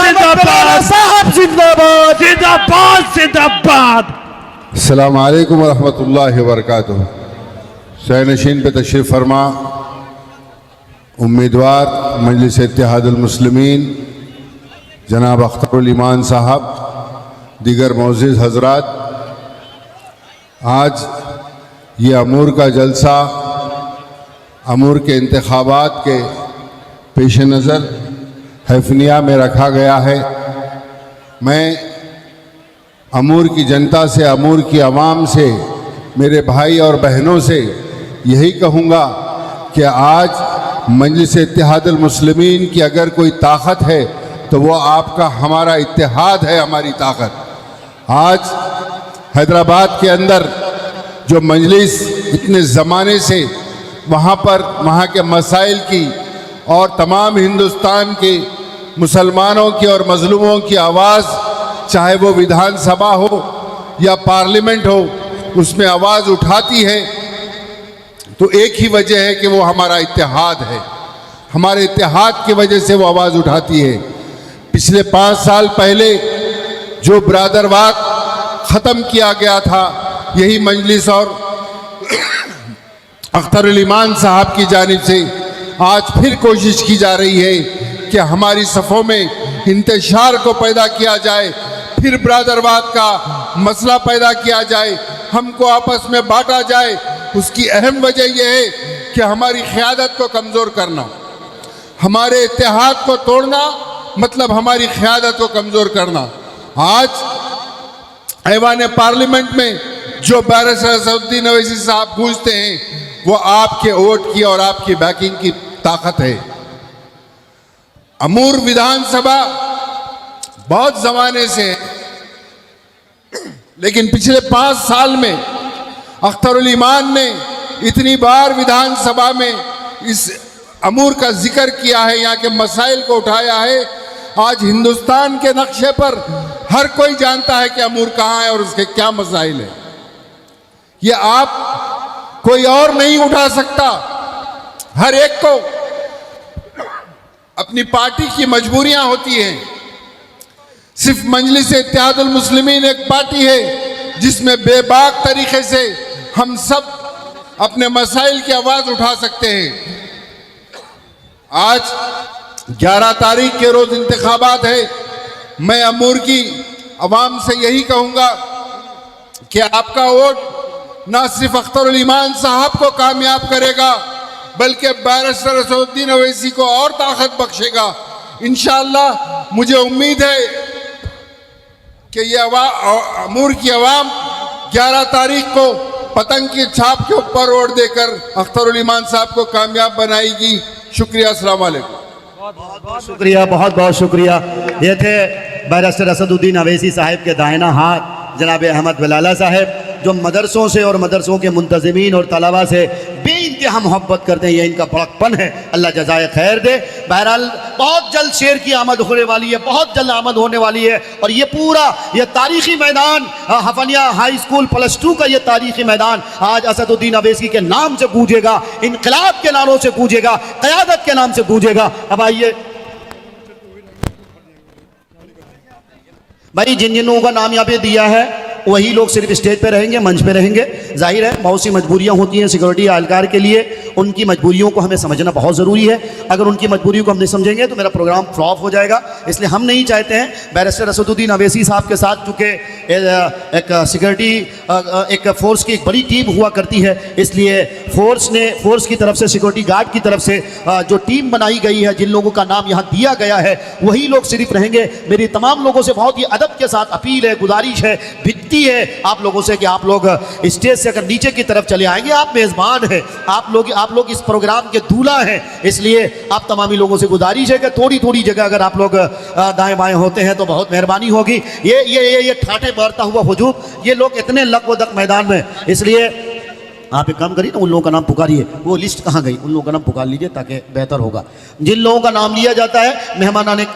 जिंदाबाद साहब जिंदाबाद जिंदाबाद जिंदाबाद। अस्सलाम वालेकुम वरहमतुल्लाहि वबरकातुहू। शहनशीन पे तशरीफ़ फरमा उम्मीदवार मजलिस इत्तेहादुल मुस्लिमीन जनाब अख्तरुल ईमान साहब, दीगर मोअज़्ज़िज़ हज़रात, आज ये अमूर का जलसा अमूर के इंतखाबात के पेश नज़र हैफनिया में रखा गया है। मैं अमूर की जनता से, अमूर की आवाम से, मेरे भाई और बहनों से यही कहूँगा कि आज मजलिस इत्तेहादुल मुस्लिमीन की अगर कोई ताकत है तो वो आपका हमारा इत्तेहाद है, हमारी ताकत। आज हैदराबाद के अंदर जो मजलिस इतने ज़माने से वहाँ पर वहाँ के मसाइल की और तमाम हिंदुस्तान के मुसलमानों की और मजलूमों की आवाज़, चाहे वो विधानसभा हो या पार्लियामेंट हो, उसमें आवाज़ उठाती है, तो एक ही वजह है कि वो हमारा इत्तेहाद है। हमारे इत्तेहाद की वजह से वो आवाज़ उठाती है। पिछले 5 साल पहले जो ब्रादरवाद ख़त्म किया गया था, यही मजलिस और अख्तरुल ईमान साहब की जानिब से आज फिर कोशिश की जा रही है कि हमारी सफ़ों में इंतशार को पैदा किया जाए, फिर ब्रादरवाद का मसला पैदा किया जाए, हमको आपस में बांटा जाए। उसकी अहम वजह यह है कि हमारी क़यादत को कमज़ोर करना, हमारे इत्तेहाद को तोड़ना, मतलब हमारी क़यादत को कमज़ोर करना। आज ऐवान पार्लियामेंट में जो बैरिस्टर असदुद्दीन अवैसी साहब गूंजते हैं, वो आपके वोट की और आपकी बैकिंग की ताकत है। अमूर विधानसभा बहुत ज़माने से है, लेकिन पिछले 5 साल में अख्तरुल ईमान ने इतनी बार विधानसभा में इस अमूर का जिक्र किया है, यहाँ के मसाइल को उठाया है। आज हिंदुस्तान के नक्शे पर हर कोई जानता है कि अमूर कहाँ है और उसके क्या मसाइल है। ये आप कोई और नहीं उठा सकता। हर एक को अपनी पार्टी की मजबूरियां होती हैं। सिर्फ मजलिस इत्तेहादुल मुस्लिमीन एक पार्टी है जिसमें बेबाक तरीके से हम सब अपने मसाइल की आवाज़ उठा सकते हैं। आज 11 तारीख के रोज़ इंतखाबात है। मैं अमूर की आवाम से यही कहूँगा कि आपका वोट ना सिर्फ अख्तरुल ईमान साहब को कामयाब करेगा, बल्कि बैरिस्टर असदुद्दीन अवैसी को और ताकत बख्शेगा। इंशाअल्लाह मुझे उम्मीद है कि ये अमूर की आवाम 11 तारीख को पतंग की छाप के ऊपर वोट देकर अख्तरुल ईमान साहब को कामयाब बनाएगी। शुक्रिया, अस्सलाम वालेकुम। बहुत शुक्रिया, बहुत बहुत शुक्रिया। ये थे बैरिस्टर असदुद्दीन अवैसी साहब के दाहिना हाथ जनाब अहमद बिलाला साहब, जो मदरसों से और मदरसों के मुंतज़िमीन और तलबा से बेइंतहा मोहब्बत करते हैं। ये इनका बड़कपन है, अल्लाह जज़ाए खैर दे। बहरहाल बहुत जल्द शेर की आमद होने वाली है, बहुत जल्द आमद होने वाली है। और ये पूरा ये तारीख़ी मैदान हफनिया हाई स्कूल +2 का ये तारीख़ी मैदान आज असदुद्दीन अवैसी के नाम से गूंजेगा, इनकलाब के नारों से गूंजेगा, क़यादत के नाम से गूंजेगा। अब आइए भाई, जिन जिन लोगों का नाम यहाँ पे दिया है वही लोग सिर्फ स्टेज पे रहेंगे, मंच पे रहेंगे। जाहिर है बहुत सी मजबूरियाँ होती हैं सिक्योरिटी एहलकार के लिए, उनकी मजबूरियों को हमें समझना बहुत ज़रूरी है। अगर उनकी मजबूरियों को हम नहीं समझेंगे तो मेरा प्रोग्राम फ्लॉप हो जाएगा। इसलिए हम नहीं चाहते हैं बैरिस्टर असदुद्दीन अवैसी साहब के साथ, चूँकि एक सिक्योरिटी एक फ़ोर्स की एक बड़ी टीम हुआ करती है, इसलिए फ़ोर्स की तरफ से, सिक्योरिटी गार्ड की तरफ से जो टीम बनाई गई है, जिन लोगों का नाम यहाँ दिया गया है, वही लोग सिर्फ रहेंगे। मेरी तमाम लोगों से बहुत ही अदब के साथ अपील है, गुजारिश है, है आप लोगों से कि आप लोग स्टेज से अगर नीचे की तरफ चले आएंगे, आप मेज़बान हैं, आप लोग इस प्रोग्राम के दूल्हा हैं। इसलिए आप तमामी लोगों से गुजारिश है कि थोड़ी थोड़ी जगह अगर आप लोग दाएं बाएं होते हैं तो बहुत मेहरबानी होगी। ये ठाठे मारता हुआ हुजूम, ये लोग इतने लकवदक मैदान में, इसलिए आप एक काम करिए ना, उन लोगों का नाम पुकारिए। वो लिस्ट कहाँ गई, उन लोगों का नाम पुकार लीजिए ताकि बेहतर होगा। जिन लोगों का नाम लिया जाता है मेहमान आने